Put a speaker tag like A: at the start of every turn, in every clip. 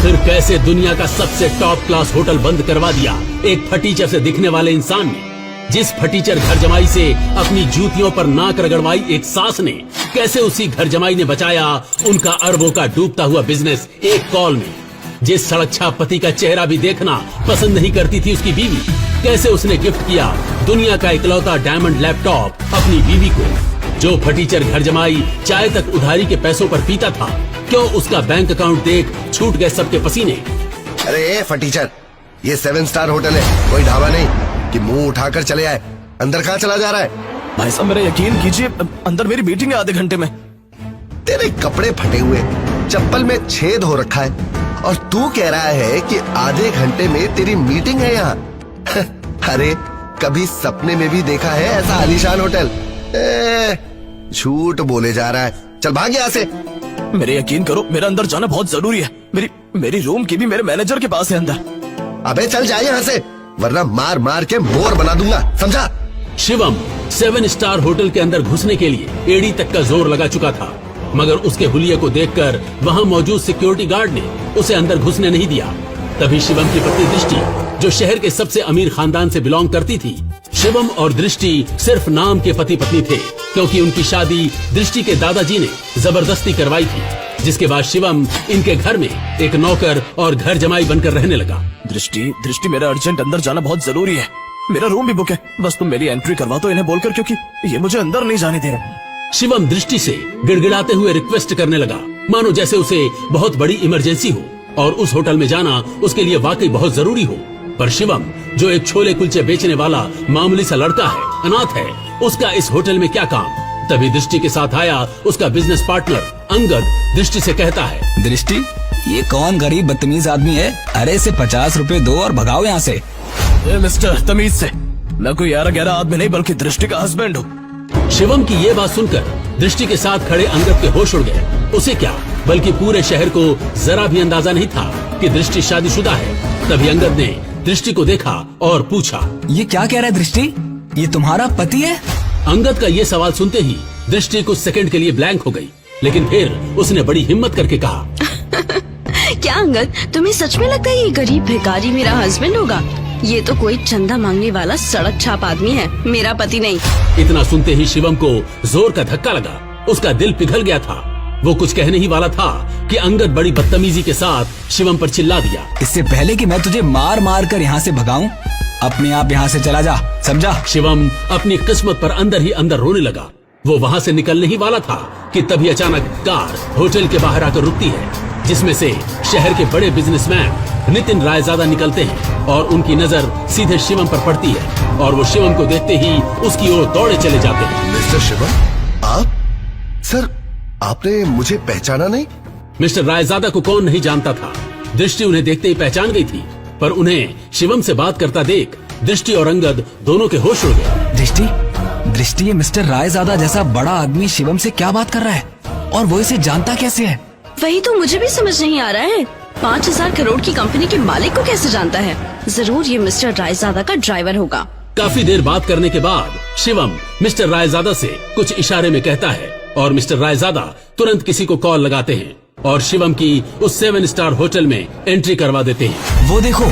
A: आखिर कैसे दुनिया का सबसे टॉप क्लास होटल बंद करवा दिया एक फटीचर से दिखने वाले इंसान ने? जिस फटीचर घर जमाई से अपनी जूतियों पर नाक रगड़वाई एक सास ने, कैसे उसी घर जमाई ने बचाया उनका अरबों का डूबता हुआ बिजनेस एक कॉल में? जिस सड़क छाप पति का चेहरा भी देखना पसंद नहीं करती थी उसकी बीवी, कैसे उसने गिफ्ट किया दुनिया का इकलौता डायमंड लैपटॉप अपनी बीवी को? जो फटीचर घर जमाई चाय तक उधारी के पैसों पर पीता था, क्यों उसका बैंक अकाउंट देख छूट गए सबके पसीने?
B: अरे फटीचर, ये 7 स्टार होटल है, कोई ढाबा नहीं कि मुंह उठाकर चले आए। अंदर कहाँ चला जा रहा है?
C: भाई साहब मेरा यकीन कीजिए, अंदर मेरी मीटिंग है आधे घंटे में।
B: तेरे कपड़े फटे हुए, चप्पल में छेद हो रखा है और तू कह रहा है कि आधे घंटे में तेरी मीटिंग है यहाँ। अरे कभी सपने में भी देखा है ऐसा आलीशान होटल? झूठ बोले जा रहा है। चल भाग यहाँ से।
C: मेरे यकीन करो, मेरा अंदर जाना बहुत जरूरी है। मेरी रूम की भी मेरे मैनेजर के पास है अंदर।
B: अबे चल जाए यहाँ से, वरना मार मार के मोर बना दूंगा, समझा?
A: शिवम 7 स्टार होटल के अंदर घुसने के लिए एड़ी तक का जोर लगा चुका था, मगर उसके हुलिये को देखकर वहां मौजूद सिक्योरिटी गार्ड ने उसे अंदर घुसने नहीं दिया। तभी शिवम की पत्नी दृष्टि, जो शहर के सबसे अमीर खानदान से बिलोंग करती थी, शिवम और दृष्टि सिर्फ नाम के पति पत्नी थे, क्योंकि उनकी शादी दृष्टि के दादाजी ने जबरदस्ती करवाई थी, जिसके बाद शिवम इनके घर में एक नौकर और घर जमाई बनकर रहने लगा।
C: दृष्टि मेरा अर्जेंट अंदर जाना बहुत जरूरी है। मेरा रूम भी बुक है, बस तुम मेरी एंट्री करवा दो इन्हें बोलकर, क्योंकि ये मुझे अंदर नहीं जाने दे रहे।
A: शिवम दृष्टि से गिड़गिड़ाते हुए रिक्वेस्ट करने लगा, मानो जैसे उसे बहुत बड़ी इमरजेंसी हो और उस होटल में जाना उसके लिए वाकई बहुत जरूरी हो। पर शिवम, जो एक छोले कुलचे बेचने वाला मामूली सा लड़का है, अनाथ है, उसका इस होटल में क्या काम? तभी दृष्टि के साथ आया उसका बिजनेस पार्टनर अंगद दृष्टि से कहता है,
D: दृष्टि, ये कौन गरीब बदतमीज आदमी है? अरे इसे 50 रुपए दो और भगाओ यहाँ से।
C: मिस्टर, तमीज से, मैं कोई 11 आदमी नहीं बल्कि दृष्टि का हस्बैंड हूँ।
A: शिवम की ये बात सुनकर दृष्टि के साथ खड़े अंगद के होश उड़ गए। उसे क्या, बल्कि पूरे शहर को जरा भी अंदाजा नहीं था कि दृष्टि शादीशुदा है। तभी अंगद ने दृष्टि को देखा और पूछा,
D: ये क्या कह रहा है दृष्टि? ये तुम्हारा पति है?
A: अंगद का ये सवाल सुनते ही दृष्टि कुछ सेकंड के लिए ब्लैंक हो गई, लेकिन फिर उसने बड़ी हिम्मत करके कहा,
E: क्या अंगद, तुम्हें सच में लगता है ये गरीब भिखारी मेरा हस्बैंड होगा? ये तो कोई चंदा मांगने वाला सड़क छाप आदमी है, मेरा पति नहीं।
A: इतना सुनते ही शिवम को जोर का धक्का लगा, उसका दिल पिघल गया था। वो कुछ कहने ही वाला था कि अंगद बड़ी बदतमीजी के साथ शिवम पर चिल्ला दिया,
D: इससे पहले कि मैं तुझे मार मार कर यहाँ से भगाऊं, अपने आप यहाँ से चला जा, समझा?
A: शिवम अपनी किस्मत पर अंदर ही अंदर रोने लगा। वो वहाँ से निकलने ही वाला था कि तभी अचानक कार होटल के बाहर आकर रुकती है, जिसमें से शहर के बड़े बिजनेसमैन नितिन रायजादा निकलते हैं और उनकी नजर सीधे शिवम पर पड़ती है और वो शिवम को देखते ही उसकी ओर दौड़े चले जाते हैं।
B: मिस्टर शिवम, आप? सर, आपने मुझे पहचाना नहीं?
A: मिस्टर रायजादा को कौन नहीं जानता था। दृष्टि उन्हें देखते ही पहचान गई थी, पर उन्हें शिवम से बात करता देख दृष्टि और अंगद दोनों के होश उड़ गए।
D: दृष्टि, ये मिस्टर रायजादा जैसा बड़ा आदमी शिवम से क्या बात कर रहा है और वो इसे जानता कैसे है?
E: वही तो मुझे भी समझ नहीं आ रहा है। 5000 करोड़ की कंपनी के मालिक को कैसे जानता है? जरूर ये मिस्टर रायजादा का ड्राइवर होगा।
A: काफी देर बात करने के बाद शिवम मिस्टर रायजादा से कुछ इशारे में कहता है और मिस्टर रायजादा तुरंत किसी को कॉल लगाते हैं और शिवम की उस 7 स्टार होटल में एंट्री करवा देते हैं।
D: वो देखो,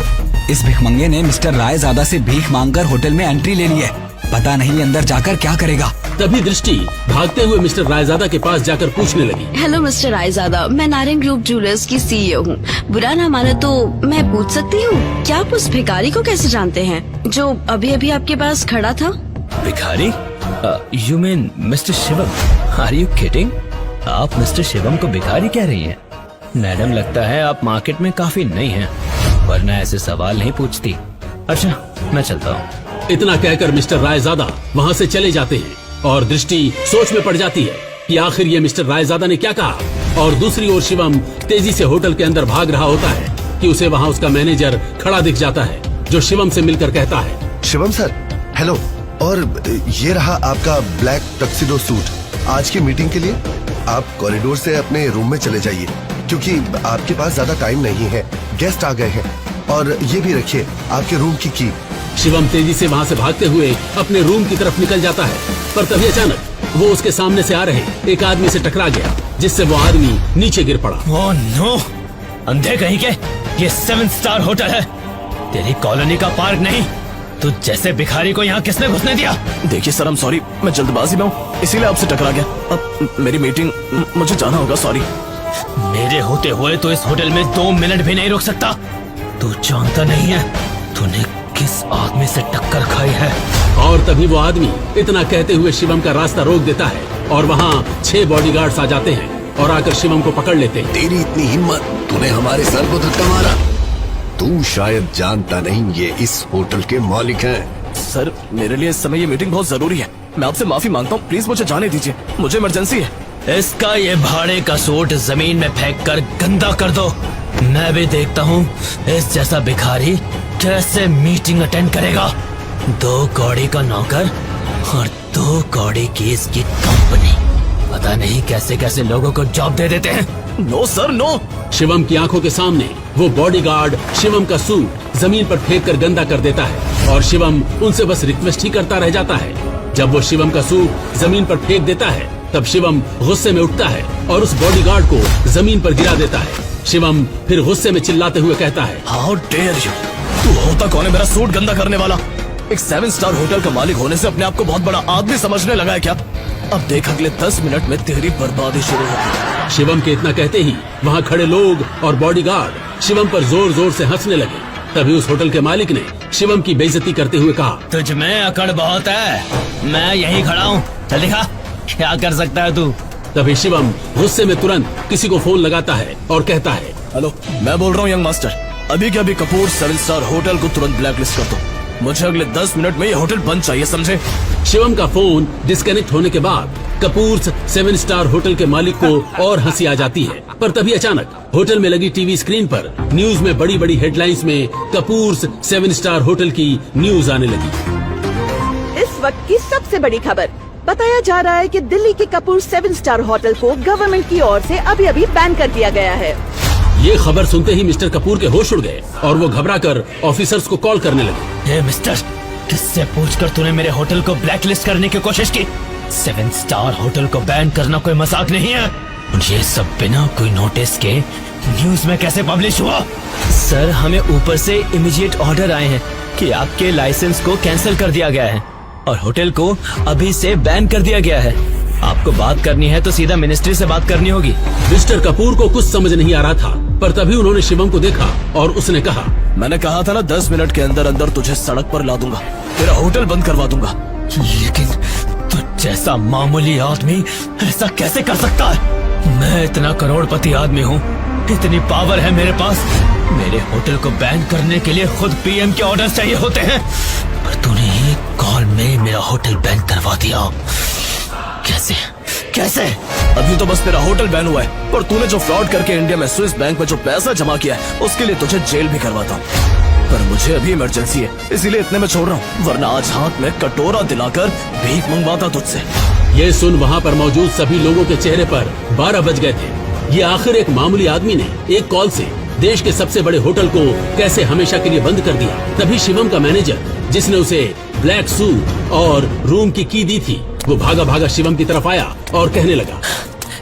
D: इस भिखमंगे ने मिस्टर रायजादा से भीख मांगकर होटल में एंट्री ले ली है। पता नहीं अंदर जाकर क्या करेगा।
A: तभी दृष्टि भागते हुए मिस्टर रायजादा के पास जाकर पूछने लगी,
E: हेलो मिस्टर रायजादा, मैं नारायण ग्रुप ज्वेलर्स की CEO हूँ। बुरा ना माने तो मैं पूछ सकती हूँ, क्या आप उस भिखारी को कैसे जानते हैं जो अभी अभी आपके पास खड़ा था?
F: भिखारी? You mean mister Shivam? Are you kidding? आप मिस्टर शिवम को भिखारी कह रही हैं? मैडम, लगता है आप मार्केट में काफी नई हैं, वरना ऐसे सवाल नहीं पूछती। अच्छा, मैं चलता हूँ।
A: इतना कहकर मिस्टर रायजादा वहाँ से चले जाते हैं और दृष्टि सोच में पड़ जाती है कि आखिर ये मिस्टर रायजादा ने क्या कहा। और दूसरी ओर शिवम तेजी से होटल के अंदर भाग रहा होता है कि उसे वहाँ उसका मैनेजर खड़ा दिख जाता है, जो शिवम से मिलकर कहता है,
B: शिवम सर, हेलो, और ये रहा आपका ब्लैक टक्सिडो सूट। आज की मीटिंग के लिए आप कॉरिडोर से अपने रूम में चले जाइए, क्योंकि आपके पास ज्यादा टाइम नहीं है, गेस्ट आ गए हैं। और ये भी रखिए आपके रूम की की।
A: शिवम तेजी से वहाँ से भागते हुए अपने रूम की तरफ निकल जाता है, पर तभी अचानक वो उसके सामने से आ रहे एक आदमी से टकरा गया, जिससे वो आदमी नीचे गिर पड़ा।
C: Oh no!
F: अंधे कहीं के, ये 7 स्टार होटल है, तेरी कॉलोनी का पार्क नहीं। तू जैसे भिखारी को यहाँ किसने घुसने दिया?
C: देखिए सर, I'm sorry, मैं जल्दबाजी में हूँ, इसीलिए आपसे टकरा गया। अब मेरी मीटिंग, मुझे जाना होगा, सॉरी।
F: मेरे होते हुए तो इस होटल में 2 मिनट भी नहीं रुक सकता। तू जानता नहीं है तूने किस आदमी से टक्कर खाई है।
A: और तभी वो आदमी इतना कहते हुए शिवम का रास्ता रोक देता है और वहाँ 6 बॉडीगार्ड्स आ जाते हैं और आकर शिवम को पकड़ लेते हैं।
B: तेरी इतनी हिम्मत, तूने हमारे सर को धक्का मारा। तू शायद जानता नहीं, ये इस होटल के मालिक हैं।
C: सर, मेरे लिए इस समय ये मीटिंग बहुत जरूरी है, मैं आपसे माफी मांगता हूँ, प्लीज मुझे जाने दीजिए, मुझे इमरजेंसी है।
F: इसका ये भाड़े का सूट जमीन में फेंक कर गंदा कर दो। मैं भी देखता हूँ इस जैसा भिखारी कैसे मीटिंग अटेंड करेगा। 2 कौड़ी का नौकर और 2 कौड़ी की इसकी कंपनी, पता नहीं कैसे कैसे लोगों को जॉब दे देते हैं।
C: No sir, no.
A: शिवम की आंखों के सामने वो बॉडीगार्ड शिवम का सूट जमीन पर फेंक कर गंदा कर देता है और शिवम उनसे बस रिक्वेस्ट ही करता रह जाता है। जब वो शिवम का सूट जमीन पर फेंक देता है तब शिवम गुस्से में उठता है और उस बॉडीगार्ड को जमीन पर गिरा देता है। शिवम फिर गुस्से में चिल्लाते हुए कहता है,
C: हाउ डेयर यू, तू होता कौन है मेरा सूट गंदा करने वाला? एक 7 स्टार होटल का मालिक होने से अपने आप को बहुत बड़ा आदमी समझने लगा है क्या? अब देख, अगले 10 मिनट में तेरी बर्बादी शुरू होगी।
A: शिवम के इतना कहते ही वहाँ खड़े लोग और बॉडीगार्ड शिवम पर जोर जोर से हंसने लगे। तभी उस होटल के मालिक ने शिवम की बेइज्जती करते हुए कहा,
F: तुझ में अकड़ बहुत है, मैं यहीं खड़ा हूँ, चल दिखा क्या कर सकता है तू।
A: तभी शिवम गुस्से में तुरंत किसी को फोन लगाता है और कहता है,
C: हेलो, मैं बोल रहा हूँ यंग मास्टर, अभी के अभी कपूर 7 स्टार होटल को तुरंत ब्लैकलिस्ट कर दो। मुझे अगले 10 मिनट में ये होटल बंद चाहिए, समझे?
A: शिवम का फोन डिस्कनेक्ट होने के बाद कपूर 7 स्टार होटल के मालिक को और हंसी आ जाती है। पर तभी अचानक होटल में लगी टीवी स्क्रीन पर न्यूज में बड़ी बड़ी हेडलाइंस में कपूर 7 स्टार होटल की न्यूज आने लगी।
G: इस वक्त की सबसे बड़ी खबर, बताया जा रहा है कि दिल्ली के कपूर 7 स्टार होटल को गवर्नमेंट की ओर से अभी अभी बैन कर दिया गया है।
A: ये खबर सुनते ही मिस्टर कपूर के होश उड़ गए और वो घबराकर ऑफिसर्स को कॉल करने लगे।
F: मिस्टर, किससे पूछकर तूने मेरे होटल को ब्लैकलिस्ट करने की कोशिश की? 7 स्टार होटल को बैन करना कोई मजाक नहीं है। ये सब बिना कोई नोटिस के न्यूज में कैसे पब्लिश हुआ? सर, हमें ऊपर से इमीडिएट ऑर्डर आए हैं कि आपके लाइसेंस को कैंसिल कर दिया गया है और होटल को अभी से बैन कर दिया गया है। आपको बात करनी है तो सीधा मिनिस्ट्री से बात करनी होगी।
A: मिस्टर कपूर को कुछ समझ नहीं आ रहा था, पर तभी उन्होंने शिवम को देखा और उसने कहा,
C: मैंने कहा था ना 10 मिनट के अंदर अंदर तुझे सड़क पर ला दूंगा, तेरा होटल बंद करवा दूंगा।
F: लेकिन तू जैसा मामूली आदमी ऐसा कैसे कर सकता है? मैं इतना करोड़पति आदमी हूँ, इतनी पावर है मेरे पास। मेरे होटल को बैन करने के लिए खुद पीएम के ऑर्डर चाहिए होते हैं, पर तूने एक कॉल में मेरा होटल बैन करवा दिया। कैसे कैसे?
C: अभी तो बस तेरा होटल बैन हुआ है, पर तूने जो फ्रॉड करके इंडिया में स्विस बैंक में जो पैसा जमा किया है उसके लिए तुझे जेल भी करवाता हूँ। पर मुझे अभी इमरजेंसी है, इसीलिए इतने में छोड़ रहा हूँ, वरना आज हाथ में कटोरा दिलाकर भीख मंगवाता तुझसे।
A: ये सुन वहाँ पर मौजूद सभी लोगों के चेहरे पर 12 बज गए थे। ये आखिर एक मामूली आदमी ने एक कॉल से देश के सबसे बड़े होटल को कैसे हमेशा के लिए बंद कर दिया। तभी शिवम का मैनेजर, जिसने उसे ब्लैक सूट और रूम की की दी थी, वो भागा भागा शिवम की तरफ आया और कहने लगा,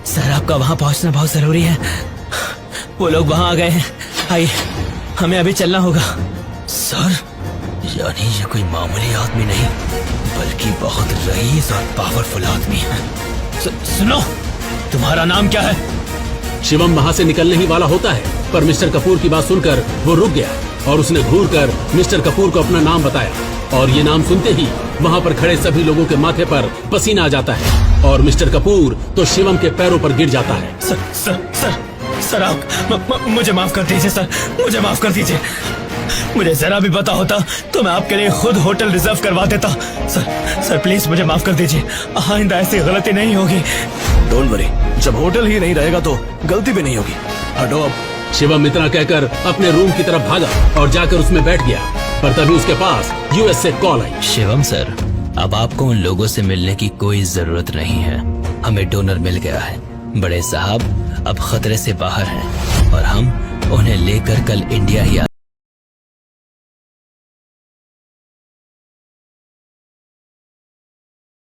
F: सर, आपका वहाँ पहुँचना बहुत जरूरी है। वो लोग वहाँ आ गए हैं, आइए हमें अभी चलना होगा। सर, यानी ये कोई मामूली आदमी नहीं बल्कि बहुत रईस और पावरफुल आदमी है। सुनो, तुम्हारा नाम क्या है?
A: शिवम वहाँ से निकलने ही वाला होता है, पर मिस्टर कपूर की बात सुनकर वो रुक गया और उसने घूरकर मिस्टर कपूर को अपना नाम बताया। और ये नाम सुनते ही वहाँ पर खड़े सभी लोगों के माथे पर पसीना आ जाता है और मिस्टर कपूर तो शिवम के पैरों पर गिर जाता है।
F: सर, आप मुझे माफ कर दीजिए सर, मुझे माफ कर दीजिए। मुझे जरा भी पता होता तो मैं आपके लिए खुद होटल रिजर्व करवा देता। सर प्लीज मुझे माफ कर दीजिए, आइंदा ऐसी गलती नहीं होगी।
C: डोंट वरी, जब होटल ही नहीं रहेगा तो गलती भी नहीं होगी। हटो अब।
A: शिवम इतना कहकर अपने रूम की तरफ भागा और जाकर उसमें बैठ गया, पर तभी उसके पास यूएस से कॉल आई।
F: शिवम सर, अब आपको उन लोगों से मिलने की कोई जरूरत नहीं है, हमें डोनर मिल गया है। बड़े साहब अब खतरे से बाहर हैं और हम उन्हें लेकर कल इंडिया ही